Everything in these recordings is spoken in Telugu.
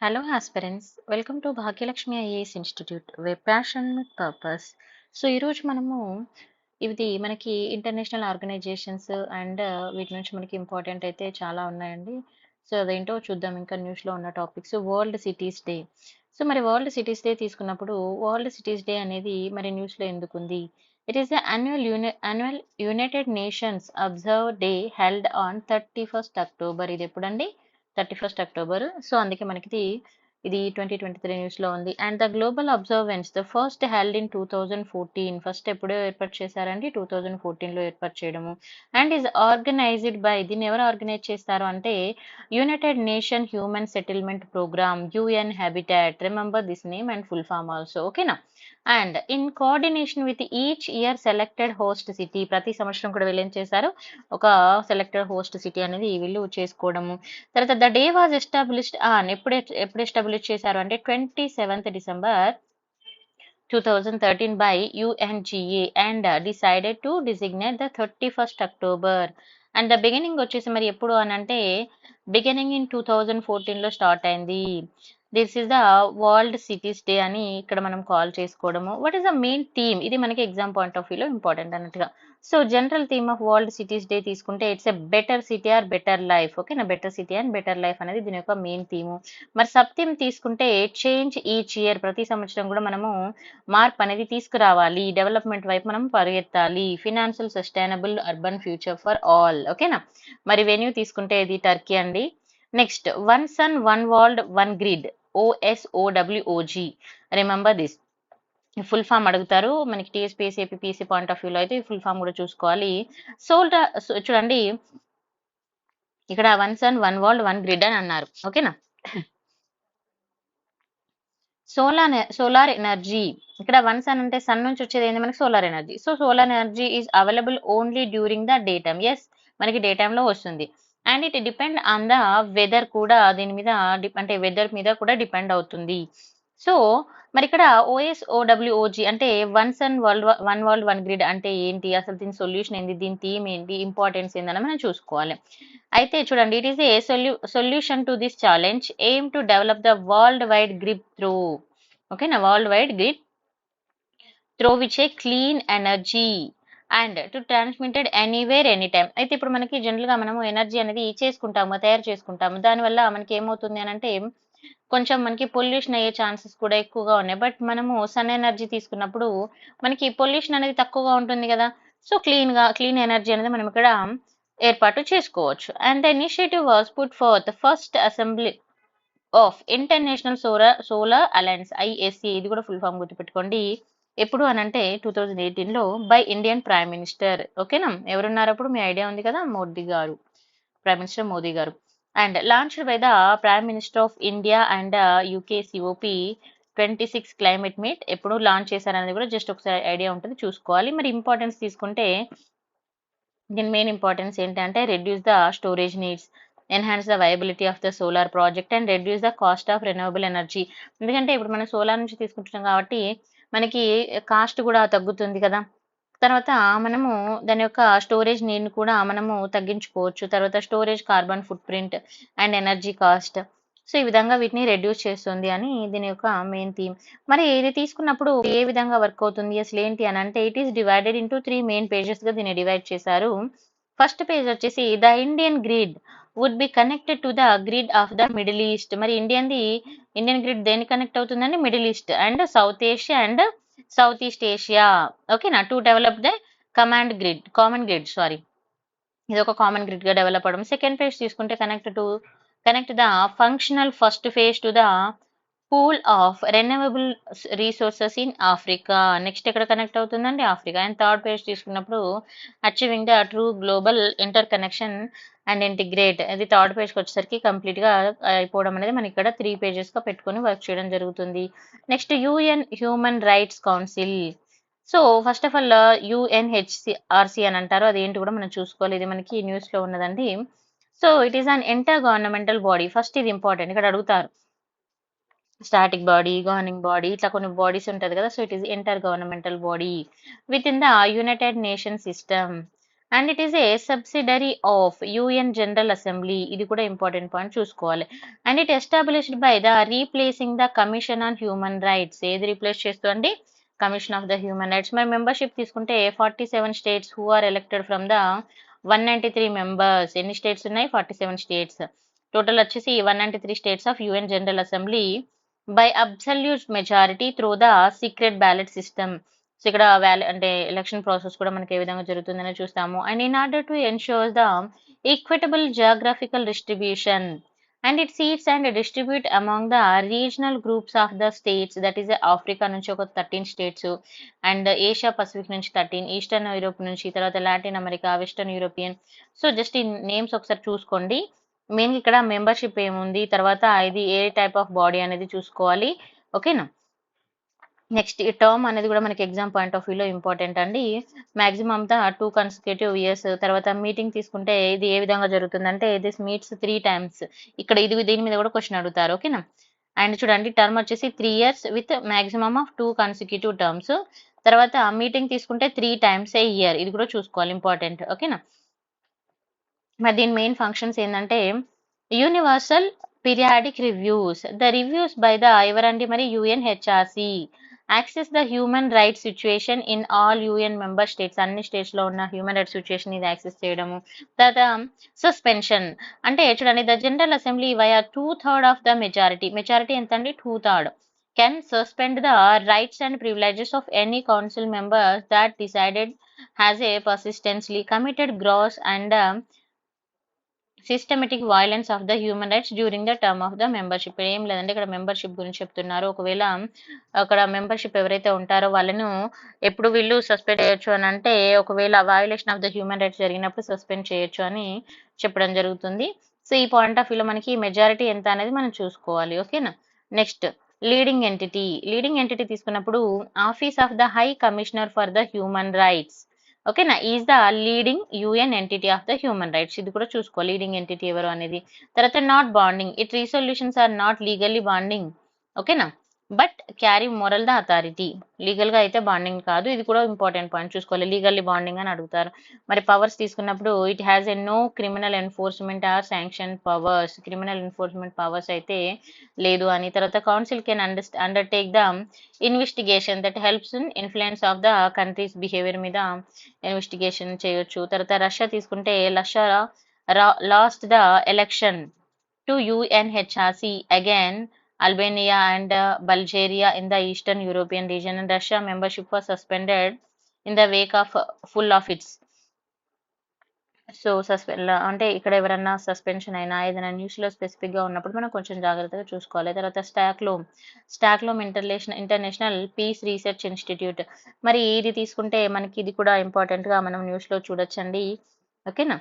Hello, aspirants. Welcome to Bhagyalakshmi IAS institute where passion with purpose. So ఈరోజు మనము ఇది మనకి ఇంటర్నేషనల్ ఆర్గనైజేషన్స్ అండ్ వీటి నుంచి మనకి ఇంపార్టెంట్ అయితే చాలా ఉన్నాయండి. సో అదేంటో చూద్దాం. ఇంకా న్యూస్లో ఉన్న topics world cities day. So మరి వరల్డ్ సిటీస్ డే తీసుకున్నప్పుడు వరల్డ్ సిటీస్ డే అనేది మరి న్యూస్లో ఎందుకు ఉంది? It is the annual United nations observe day held on 31st October. ఇది ఎప్పుడండి? 31st October. సో అందుకే మనకి ఇది 2023 న్యూస్లో ఉంది. And the global observance the first held in 2014. First ఎప్పుడో ఏర్పాటు చేశారండి? 2014లో ఏర్పాటు చేయడము. అండ్ ఈజ్ ఆర్గనైజ్డ్ బై, దీన్ని ఎవరు ఆర్గనైజ్ చేస్తారు అంటే United Nation human settlement programme, UN habitat. Remember this name and full form also. ఓకేనా? And in coordination with each year selected host city. ప్రతి సంవత్సరం కూడా వీళ్ళు ఏం చేశారు? ఒక సెలెక్టెడ్ హోస్ట్ సిటీ అనేది వీళ్ళు చేసుకోవడము. తర్వాత the day was established on, ఎప్పుడు ఎస్టాబ్లిష్ చేశారు అంటే 27th December 2013 by UNGA and decided to designate the 31st October. And the beginning వచ్చేసి మరి ఎప్పుడు అని అంటే బిగినింగ్ ఇన్ 2014లో స్టార్ట్ అయింది. This is the world cities day అని ఇక్కడ మనం కాల్ చేసుకోవడము. What is the main theme? ఇది మనకి ఎగ్జామ్ పాయింట్ ఆఫ్ వ్యూలో ఇంపార్టెంట్ అన్నట్టుగా. So general theme of world cities day తీసుకుంటే it's a better city or better life. ఓకేనా? Better city and better life అనేది దీని యొక్క మెయిన్ థీము. మరి సబ్ థీమ్ తీసుకుంటే చేంజ్ ఈచ్ ఇయర్. ప్రతి సంవత్సరం కూడా మనము మార్పు అనేది తీసుకురావాలి, డెవలప్మెంట్ వైపు మనం పరిగెత్తాలి. Financial sustainable urban future for all. ఓకేనా? మరి వెన్యూ తీసుకుంటే ఇది టర్కీ అండి. Next one sun one world one grid, OSOWOG. Remember this. Full form అడుగుతారు మనకి టీఎస్పీఎస్సీ ఏపీపీఎస్సీ పాయింట్ ఆఫ్ వ్యూలో అయితే ఫుల్ ఫామ్ కూడా చూసుకోవాలి. చూడండి ఇక్కడ one sun one world one grid అని అన్నారు. ఓకేనా? Solar energy. ఇక్కడ వన్ సన్ అంటే సన్ నుంచి వచ్చేది ఏంది? మనకి solar energy. So solar energy is available only during the day time. Yes, మనకి డే టైంలో వస్తుంది. And it depend on the weather కూడా, దీని మీద అంటే వెదర్ మీద కూడా డిపెండ్ అవుతుంది. సో మరి ఇక్కడ OSOWOG అంటే one sun one world one grid అంటే ఏంటి? అసలు దీని సొల్యూషన్ ఏంటి? దీని థీమ్ ఏంటి? ఇంపార్టెన్స్ ఏందని మనం చూసుకోవాలి. అయితే చూడండి, it is a solution to this challenge aim to develop the world wide grid through. ఓకేనా? World wide grid through which a clean energy and to transmitted anywhere any time. అయితే ఇప్పుడు మనకి జనరల్గా మనము ఎనర్జీ అనేది చేసుకుంటాము, తయారు చేసుకుంటాము. దానివల్ల మనకి ఏమవుతుంది అని అంటే కొంచెం మనకి పొల్యూషన్ అయ్యే ఛాన్సెస్ కూడా ఎక్కువగా ఉన్నాయి. బట్ మనము సన్ ఎనర్జీ తీసుకున్నప్పుడు మనకి పొల్యూషన్ అనేది తక్కువగా ఉంటుంది కదా. సో క్లీన్ ఎనర్జీ అనేది మనం ఇక్కడ ఏర్పాటు చేసుకోవచ్చు. And the initiative was put for the first assembly of international solar alliance, ISA. ఇది కూడా ఫుల్ ఫామ్ గుర్తుపెట్టుకోండి. ఎప్పుడు అని అంటే 2018లో బై ఇండియన్ ప్రైమ్ మినిస్టర్. ఓకేనా? ఎవరున్నారు అప్పుడు? మీ ఐడియా ఉంది కదా, మోదీ గారు, ప్రైమ్ మినిస్టర్ మోదీ గారు. And launched by the prime minister of India and UK COP 26 climate meet. ఎప్పుడు లాంచ్ చేశారనేది కూడా జస్ట్ ఒకసారి ఐడియా ఉంటుంది, చూసుకోవాలి. మరి ఇంపార్టెన్స్ తీసుకుంటే దీని మెయిన్ ఇంపార్టెన్స్ ఏంటంటే reduce the storage needs, enhance the viability of the solar project and reduce the cost of renewable energy. ఎందుకంటే ఇప్పుడు మనం సోలార్ నుంచి తీసుకుంటున్నాం కాబట్టి మనకి కాస్ట్ కూడా తగ్గుతుంది కదా. తర్వాత మనము దాని యొక్క స్టోరేజ్ నీడ్ని కూడా మనము తగ్గించుకోవచ్చు. తర్వాత storage carbon foot print and energy cost. So ఈ విధంగా వీటిని రెడ్యూస్ చేస్తుంది అని దీని యొక్క మెయిన్ థీమ్. మరి ఇది తీసుకున్నప్పుడు ఏ విధంగా వర్క్ అవుతుంది అసలు ఏంటి అని అంటే it is divided into 3 main పేజెస్గా దీన్ని డివైడ్ చేశారు. ఫస్ట్ పేజ్ వచ్చేసి the Indian grid would be connected to the grid of the Middle East. మరి ఇండియన్ గ్రిడ్ దేనికి కనెక్ట్ అవుతుందండి? Middle East and South Asia and South East Asia. ఓకేనా? To develop the common grid. ఇది ఒక కామన్ గ్రిడ్ గా డెవలప్ అవడం. సెకండ్ ఫేజ్ తీసుకుంటే connect the functional first phase to the pool of renewable resources in Africa. Next ఎక్కడ కనెక్ట్ అవుతుందండి? ఆఫ్రికా. అండ్ థర్డ్ పేజ్ తీసుకున్నప్పుడు achieving the true global inter connection and integrate. అది థర్డ్ పేజ్కి వచ్చేసరికి కంప్లీట్ గా అయిపోవడం అనేది మనం ఇక్కడ 3 pages గా పెట్టుకొని వర్క్ చేయడం జరుగుతుంది. Next UN human rights council. So first of all UNHRC అని అంటారు, అదేంటి కూడా మనం చూసుకోవాలి. ఇది మనకి న్యూస్ లో ఉన్నదండి. So it is an inter governmental body. First ఇది ఇంపార్టెంట్, ఇక్కడ అడుగుతారు స్టాటిక్ బాడీ, గవర్నింగ్ బాడీ, ఇట్లా కొన్ని బాడీస్ ఉంటుంది కదా. So it is inter governmental body within the United Nation system. And it is a subsidiary of UN General Assembly. ఇది కూడా ఇంపార్టెంట్ పాయింట్ చూసుకోవాలి. And it established by the replacing the commission on human rights. ఏది రీప్లేస్ చేస్తుంది? Commission of the human rights. మరి మెంబర్షిప్ తీసుకుంటే 47 states who are elected from the 193 members. ఎన్ని స్టేట్స్ ఉన్నాయి? 47 స్టేట్స్. టోటల్ వచ్చేసి 193 states of UN General assembly by absolute majority through the secret ballot system. So ఇక్కడ అంటే ఎలక్షన్ ప్రాసెస్ కూడా మనకి ఏ విధంగా జరుగుతుందని చూస్తాము. And in order to ensure the equitable geographical distribution and it seats and distribute among the regional groups of the states, that is Africa నుంచి ఒక 13 స్టేట్స్, అండ్ ఏషియా పసిఫిక్ నుంచి 13, ఈస్టర్న్ యూరోప్ నుంచి, తర్వాత Latin America, western European. So just ఈ నేమ్స్ ఒకసారి చూసుకోండి. మెయిన్ ఇక్కడ మెంబర్షిప్ ఏముంది, తర్వాత ఇది ఏ టైప్ ఆఫ్ బాడీ అనేది చూసుకోవాలి. ఓకేనా. నెక్స్ట్ ఈ టర్మ్ అనేది కూడా మనకి ఎగ్జామ్ పాయింట్ ఆఫ్ వ్యూలో ఇంపార్టెంట్ అండి. Maximum the 2 consecutive years. తర్వాత మీటింగ్ తీసుకుంటే ఇది ఏ విధంగా జరుగుతుందంటే దిస్ మీట్స్ 3 times. ఇక్కడ దీని మీద కూడా క్వశ్చన్ అడుగుతారు. ఓకేనా. అండ్ చూడండి టర్మ్ వచ్చేసి 3 years with maximum of 2 consecutive terms. తర్వాత మీటింగ్ తీసుకుంటే 3 times ఏ ఇయర్. ఇది కూడా చూసుకోవాలి, ఇంపార్టెంట్. ఓకేనా. మరి దీని మెయిన్ ఫంక్షన్స్ ఏంటంటే universal periodic reviews. The reviews by the ఎవరండి మరి UNHRC access the human rights situation in all UN member states. అన్ని స్టేట్స్ లో ఉన్న హ్యూమన్ రైట్స్ సిచ్యువేషన్ ఇది యాక్సెస్ చేయడము. తర్వాత సస్పెన్షన్ అంటే చూడండి the General Assembly via 2/3 of the majority. Majority ఎంత అండి? 2/3 can suspend the rights and privileges of any council members that decided has a persistently committed gross and systematic violence of the human rights during the term of the membership. ఏం లేదంటే ఇక్కడ మెంబర్షిప్ గురించి చెప్తున్నారు. ఒకవేళ అక్కడ మెంబర్షిప్ ఎవరైతే ఉంటారో వాళ్ళను ఎప్పుడు వీళ్ళు సస్పెండ్ చేయొచ్చు అని అంటే ఒకవేళ violation of the human rights జరిగినప్పుడు సస్పెండ్ చేయొచ్చు అని చెప్పడం జరుగుతుంది. సో ఈ పాయింట్ ఆఫ్ వ్యూలో మనకి మెజారిటీ ఎంత అనేది మనం చూసుకోవాలి. ఓకేనా. Next leading entity. Leading entity తీసుకున్నప్పుడు office of the high commissioner for the human rights. ఓకేనా is the leading UN entity of the human rights. ఇది కూడా చూసుకో లీడింగ్ ఎంటిటీ ఎవరు అనేది. తర్వాత not binding. It resolutions are not legally binding. ఓకేనా but carry moral the authority. Legal గా అయితే బాండింగ్ కాదు. ఇది కూడా ఇంపార్టెంట్ పాయింట్ చూసుకోవాలి. లీగల్లీ బాండింగ్ అని అడుగుతారు. మరి పవర్స్ తీసుకున్నప్పుడు it has a no criminal enforcement or sanction powers. Criminal enforcement powers అయితే లేదు అని. తర్వాత council can undertake the investigation that helps in influence of the countries behaviour మీద ఇన్వెస్టిగేషన్ చేయొచ్చు. తర్వాత రష్యా తీసుకుంటే Russia lost the election to UNHRC again Albania and Bulgaria in the Eastern European region, and Russia membership was suspended in the wake of full of its. So అంటే ఇక్కడ ఎవరన్నా సస్పెన్షన్ అయినా ఏదైనా న్యూస్లో స్పెసిఫిక్గా ఉన్నప్పుడు మనం కొంచెం జాగ్రత్తగా చూసుకోవాలి. తర్వాత స్టాక్లోమ్ ఇంటర్నేషనల్ పీస్ రీసెర్చ్ ఇన్స్టిట్యూట్. మరి ఇది తీసుకుంటే మనకి ఇది కూడా ఇంపార్టెంట్గా మనం న్యూస్లో చూడొచ్చండి. ఓకేనా.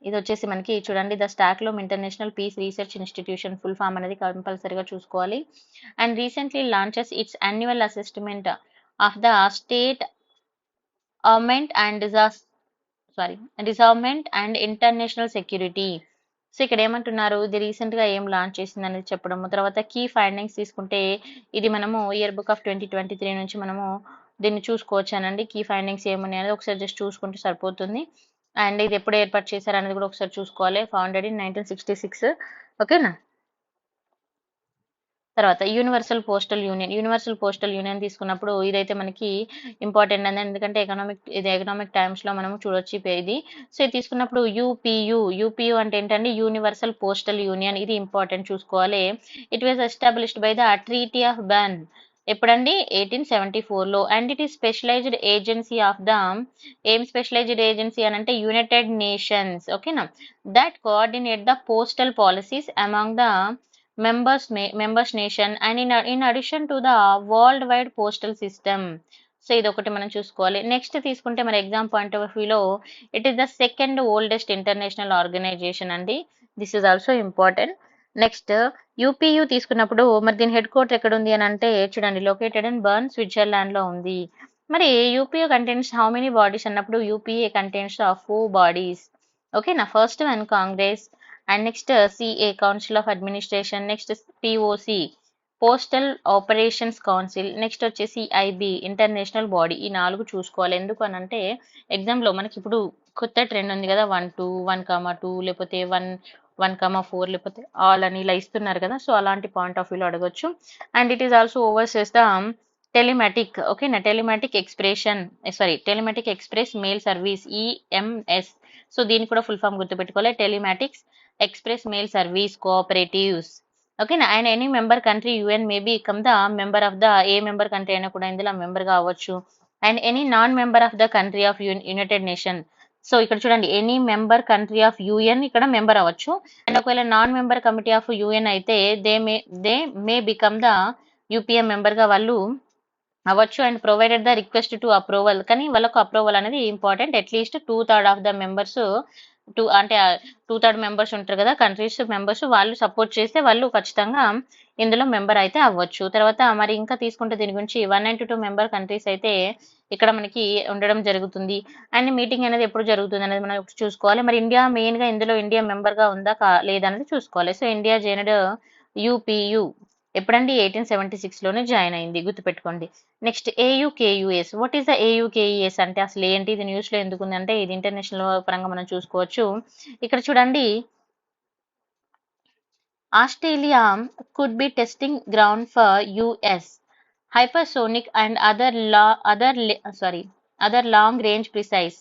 ఇది వచ్చేసి మనకి చూడండి the Stockholm International Peace Research Institution full form అనేది కంపల్సరీగా చూసుకోవాలి. And recently launches its annual assessment of the state armament and disarmament and international security. So ఇక్కడ ఏమంటున్నారు ఇది రీసెంట్ గా ఏం లాంచ్ చేసింది అనేది చెప్పడము. తర్వాత కీ ఫైండింగ్స్ తీసుకుంటే ఇది మనము ఇయర్ బుక్ ఆఫ్ 2023 నుంచి మనము దీన్ని చూసుకోవచ్చానండి. కీ ఫైండింగ్స్ ఏమున్నాయి అనేది ఒకసారి జస్ట్ చూసుకుంటే సరిపోతుంది. అండ్ ఇది ఎప్పుడు ఏర్పాటు చేశారు అనేది కూడా ఒకసారి చూసుకోవాలి. Founded in 1966. ఓకేనా. తర్వాత యూనివర్సల్ పోస్టల్ యూనియన్ తీసుకున్నప్పుడు ఇదైతే మనకి ఇంపార్టెంట్ అండి. ఎందుకంటే ఎకనామిక్ టైమ్స్ లో మనం చూడొచ్చు ఇది. సో ఇది తీసుకున్నప్పుడు యూపీయూ అంటే ఏంటండి? Universal Postal Union. ఇది ఇంపార్టెంట్ చూసుకోవాలి. It was established by the treaty of Berne. ఎప్పుడండి? 1874లో. And it is specialized agency of the specialized agency అని అంటే యునైటెడ్ నేషన్స్. ఓకేనా that coordinate the postal policies among the members nation and in addition to the worldwide postal system. So ఇది ఒకటి మనం చూసుకోవాలి. నెక్స్ట్ తీసుకుంటే మన ఎగ్జామ్ పాయింట్ ఆఫ్ వ్యూలో it is the second oldest international organization అండి. This is also important. Next UPU తీసుకున్నప్పుడు మరి దీని హెడ్ క్వార్టర్ ఎక్కడ ఉంది అని అంటే చూడండి లొకేటెడ్ ఇన్ బర్న్ స్విట్జర్లాండ్ లో ఉంది. మరి UPU contains how many bodies అన్నప్పుడు యూపీఏ కంటైన్స్ ఆఫ్ 4 బాడీస్. ఓకేనా. First one Congress, and next CA Council of Administration, next POC postal operations council, next వచ్చేసి ఐబీ ఇంటర్నేషనల్ బాడీ. ఈ 4 చూసుకోవాలి. ఎందుకు అనంటే ఎగ్జామ్‌లో మనకి ఇప్పుడు కొత్త ట్రెండ్ ఉంది కదా! 1-2, 1-2 లేకపోతే 1-4 లేకపోతే ఆల్ అని ఇలా ఇస్తున్నారు కదా! సో, అలాంటి పాయింట్ ఆఫ్ వ్యూలో అడగొచ్చు. And it is also oversees the telematic. ఓకేనా? Telematic express mail service EMS. So, దీన్ని కూడా ఫుల్ ఫామ్ గుర్తుపెట్టుకోవాలి. Telematics express mail service cooperatives. ఓకేనా? And any member country UN may become the member of the, a member country అయినా కూడా ఇందులో మెంబర్ గా అవ్వచ్చు. And any non member of the country of United Nation. So ఇక్కడ చూడండి, any member country of UN ఇక్కడ మెంబర్ అవ్వచ్చు. అండ్ ఒకవేళ non member committee of UN అయితే they may become the UPM member గా వాళ్ళు అవ్వచ్చు. And provided the request to approval, కానీ వాళ్ళకు అప్రూవల్ అనేది important. At least 2/3 of the members, అంటే 2/3 మెంబర్స్ ఉంటారు కదా కంట్రీస్ మెంబర్స్, వాళ్ళు సపోర్ట్ చేస్తే వాళ్ళు ఖచ్చితంగా ఇందులో మెంబర్ అయితే అవ్వచ్చు. తర్వాత మరి ఇంకా తీసుకుంటే దీని గురించి 1 and 2 మెంబర్ కంట్రీస్ అయితే ఇక్కడ మనకి ఉండడం జరుగుతుంది. అండ్ మీటింగ్ అనేది ఎప్పుడు జరుగుతుంది అనేది మనం చూసుకోవాలి. మరి ఇండియా మెయిన్ గా ఇందులో ఇండియా మెంబర్ గా ఉందా లేదా అనేది చూసుకోవాలి. సో ఇండియా జాయిన్డ్ యూపీయు ఎప్పుడండి? 1876 లోనే జాయిన్ అయింది, గుర్తుపెట్టుకోండి. నెక్స్ట్ ఏయుకేయుఎస్. వాట్ ఈస్ ద ఏయుకేయుఎస్ అంటే అసలు ఏంటి, ఇది న్యూస్ లో ఎందుకు ఉంది అంటే ఇది ఇంటర్నేషనల్ పరంగా మనం చూసుకోవచ్చు. ఇక్కడ చూడండి, Australia could be testing ground for US hypersonic and other long range precise